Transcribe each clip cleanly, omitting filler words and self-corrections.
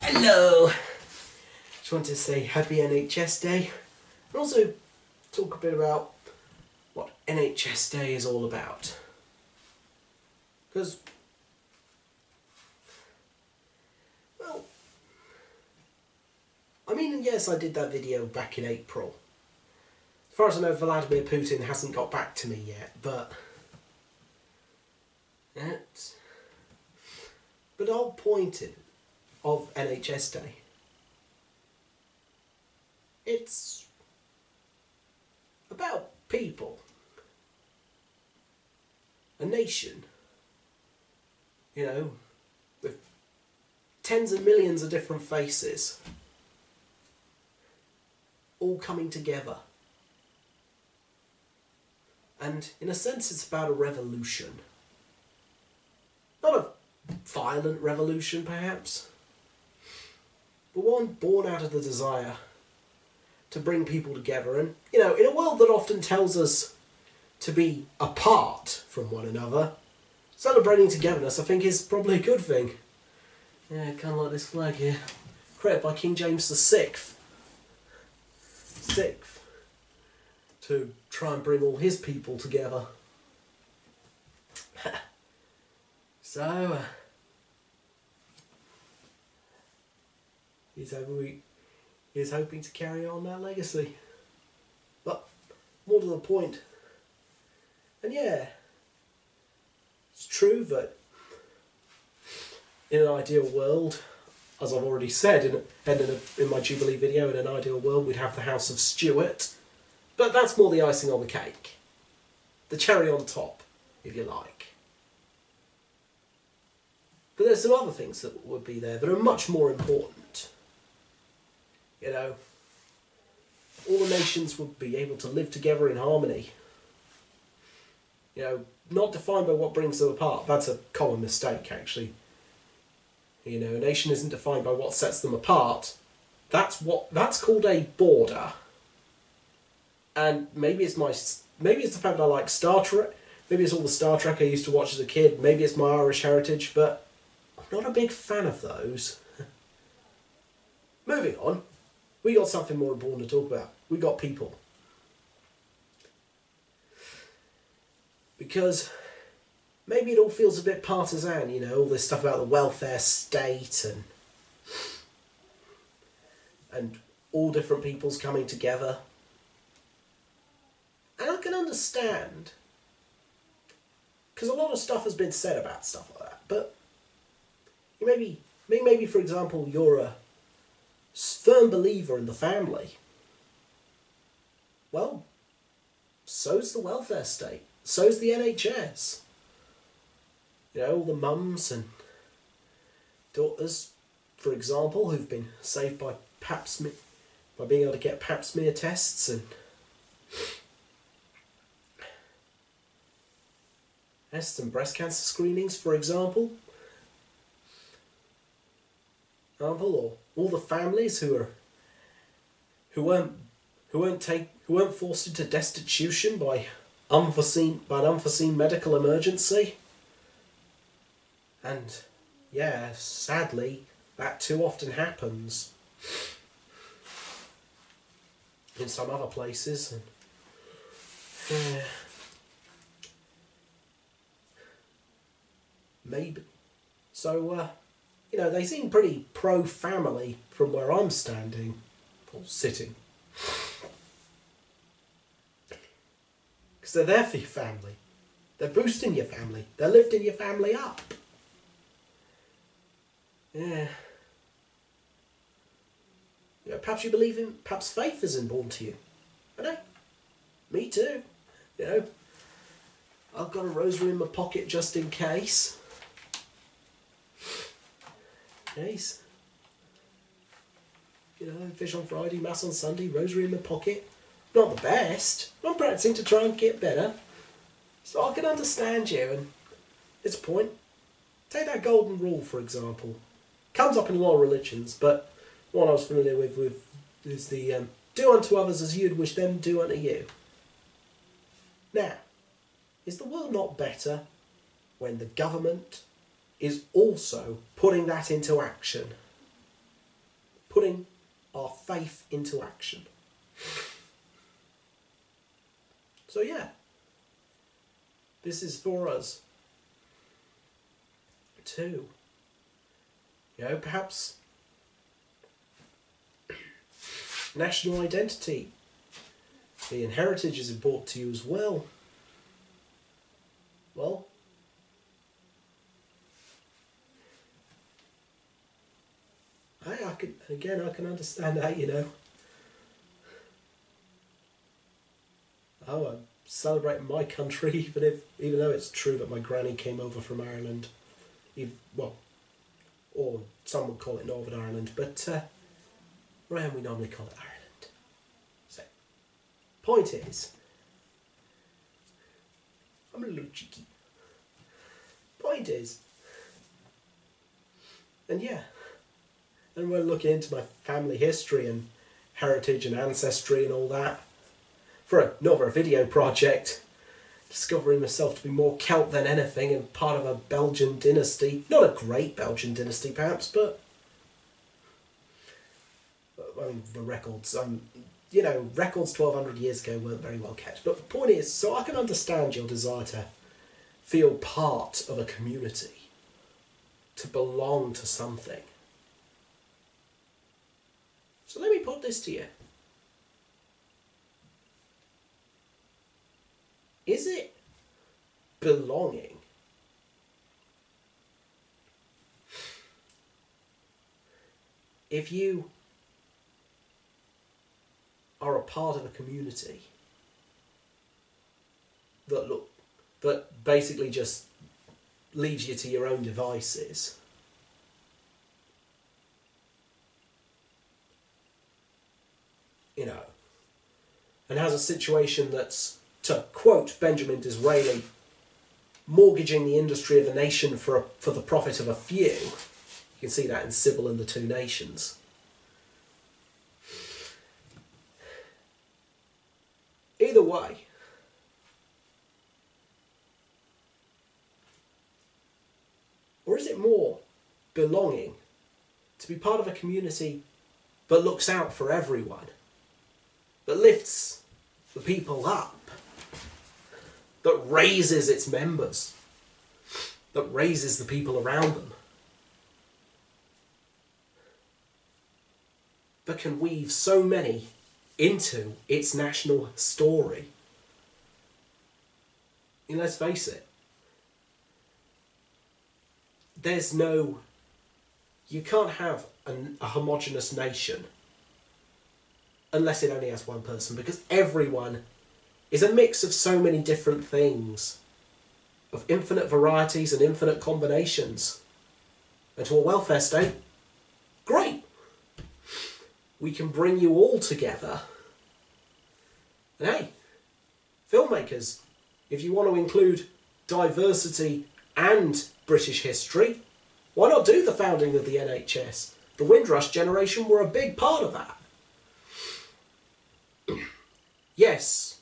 Hello! Just wanted to say happy NHS Day and also talk a bit about what NHS Day is all about. Because, well, I mean, yes, I did that video back in April. As far as I know, Vladimir Putin hasn't got back to me yet, but the whole point of NHS Day, it's about people, a nation, you know, with tens of millions of different faces, all coming together. And in a sense it's about a revolution. Not a violent revolution perhaps, but one born out of the desire to bring people together. And, you know, in a world that often tells us to be apart from one another, celebrating togetherness I think is probably a good thing. Yeah, kind of like this flag here, created by King James VI. To try and bring all his people together. So, he's hoping to carry on that legacy. But more to the point, and yeah, it's true that in an ideal world, as I've already said in my Jubilee video, in an ideal world we'd have the House of Stuart, but that's more the icing on the cake. The cherry on top, if you like. But there's some other things that would be there that are much more important. You know, all the nations would be able to live together in harmony. You know, not defined by what brings them apart. That's a common mistake, actually. You know, a nation isn't defined by what sets them apart. That's called a border. And maybe it's the fact that I like Star Trek. Maybe it's all the Star Trek I used to watch as a kid. Maybe it's my Irish heritage, but I'm not a big fan of those. Moving on, we got something more important to talk about. We got people. Because maybe it all feels a bit partisan, you know, all this stuff about the welfare state and all different peoples coming together. And I can understand, because a lot of stuff has been said about stuff like that, but maybe for example, you're a firm believer in the family. Well, so's the welfare state, so's the NHS. You know, all the mums and daughters, for example, who've been saved by being able to get pap smear tests and breast cancer screenings, for example. Or all the families who weren't forced into destitution by an unforeseen medical emergency. And yeah, sadly, That too often happens in some other places. And, maybe. So, you know, they seem pretty pro-family from where I'm standing, or sitting. Because they're there for your family. They're boosting your family. They're lifting your family up. Yeah. You know, perhaps you believe in, perhaps faith is important to you. I know. Me too. You know, I've got a rosary in my pocket just in case. Nice. You know, fish on Friday, mass on Sunday, rosary in my pocket. Not the best. I'm practicing to try and get better. So I can understand you, and it's a point. Take that golden rule, for example. Comes up in a lot of religions, but one I was familiar with is the do unto others as you'd wish them to do unto you. Now, is the world not better when the government is also putting that into action? Putting our faith into action. So yeah, this is for us too. You know, perhaps national identity, being heritage is important to you as well. Well, I can understand that, you know. Oh, I'm celebrating my country, even though it's true that my granny came over from Ireland, well, or some would call it Northern Ireland, but around we normally call it Ireland. So, point is, I'm a little cheeky. Point is, and yeah, and we're looking into my family history and heritage and ancestry and all that for another video project, discovering myself to be more Celt than anything and part of a Belgian dynasty. Not a great Belgian dynasty perhaps, but I mean, the records, you know, records 1200 years ago weren't very well kept. But the point is, so I can understand your desire to feel part of a community, to belong to something. So let me put this to you. Is it belonging if you are a part of a community that basically just leaves you to your own devices? You know, and has a situation that's, to quote Benjamin Disraeli, mortgaging the industry of a nation for the profit of a few. You can see that in Sybil and the Two Nations. Either way, or is it more belonging to be part of a community that looks out for everyone, that lifts the people up, that raises its members, that raises the people around them, that can weave so many into its national story? And let's face it, you can't have a homogenous nation unless it only has one person, because everyone is a mix of so many different things, of infinite varieties and infinite combinations. And to a welfare state, great! We can bring you all together. And hey, filmmakers, if you want to include diversity and British history, why not do the founding of the NHS? The Windrush generation were a big part of that. Yes,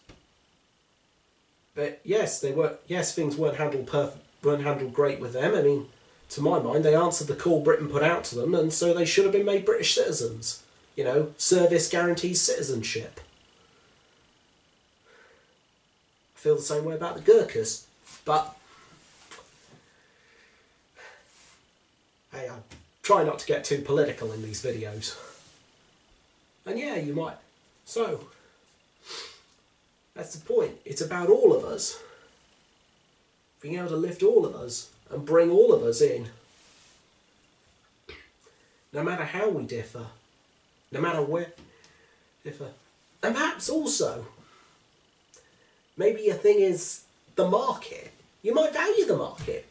things weren't handled great with them. I mean, to my mind, they answered the call Britain put out to them, and so they should have been made British citizens. You know, service guarantees citizenship. I feel the same way about the Gurkhas, but hey, I try not to get too political in these videos. And yeah, you might. So, that's the point. It's about all of us. Being able to lift all of us and bring all of us in. No matter how we differ. No matter where we differ. And perhaps also, maybe your thing is the market. You might value the market.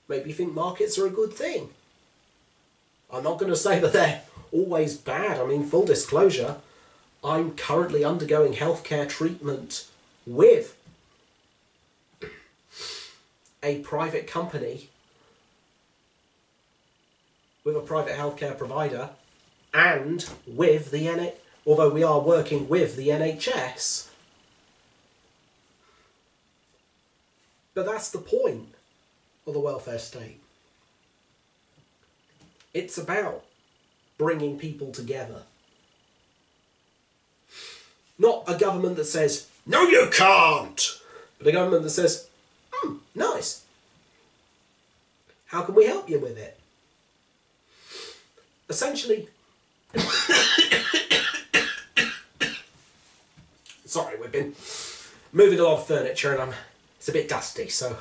Maybe you think markets are a good thing. I'm not going to say that they're always bad. I mean, full disclosure, I'm currently undergoing healthcare treatment with a private company, with a private healthcare provider, and with the although we are working with the NHS. But that's the point of the welfare state. It's about bringing people together. Not a government that says, no you can't, but a government that says, nice. How can we help you with it? Essentially, sorry, we've been moving a lot of furniture and it's a bit dusty, so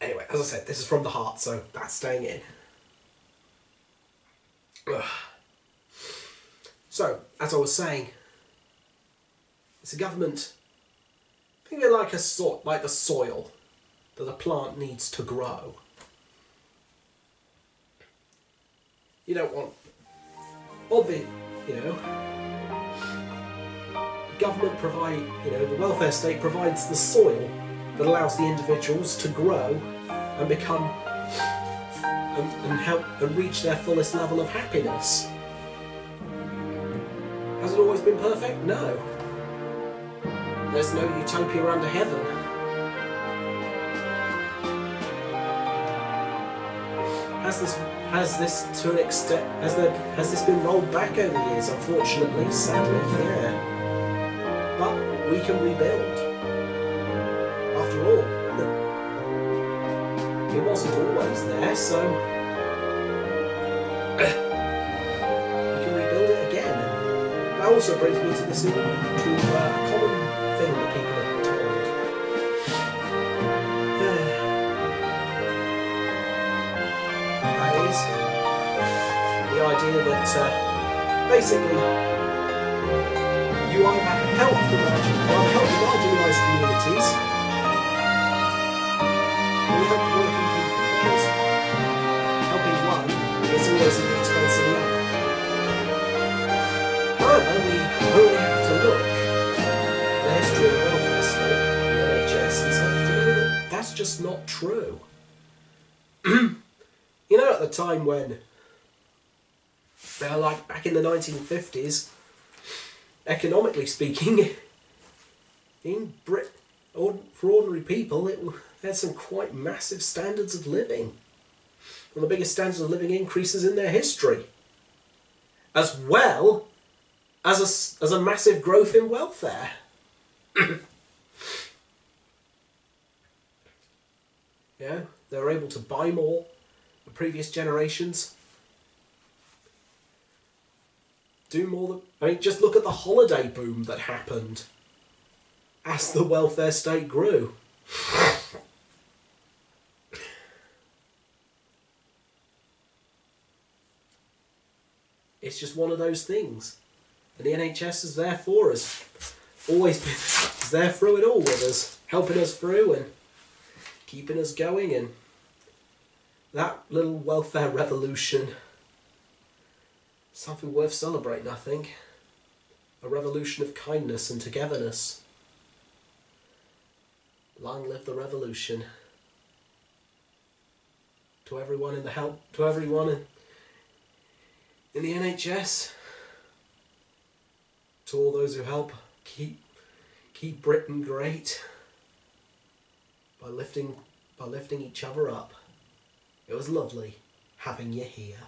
anyway, as I said, this is from the heart, so that's staying in. Ugh. So, as I was saying, it's a government, think of it like the soil that a plant needs to grow. You don't want, government the welfare state provides the soil that allows the individuals to grow and become and help and reach their fullest level of happiness. Has it always been perfect? No. There's no utopia under heaven. Has this to an extent has this been rolled back over the years? Unfortunately, sadly, yeah. But we can rebuild. After all, it wasn't always there, so we can rebuild it again. And that also brings me to this common thing that people are told. That is the idea that basically you either help the marginalised communities, or you help working people, because helping one is always at the expense of the other. However, we only have to look at the history of the welfare state, the NHS, and such to know that that's just not true. You know, at the time when, like back in the 1950s, economically speaking, in Britain, for ordinary people, they had some quite massive standards of living. One of the biggest standards of living increases in their history. As well as a massive growth in welfare. Yeah, they were able to buy more than previous generations. Do more than... I mean, just look at the holiday boom that happened as the welfare state grew. It's just one of those things. And the NHS is there for us. Always been is there through it all with us. Helping us through and keeping us going. And that little welfare revolution, something worth celebrating, I think. A revolution of kindness and togetherness. Long live the revolution. To everyone in the to everyone in the NHS, to all those who help keep Britain great by by lifting each other up. It was lovely having you here.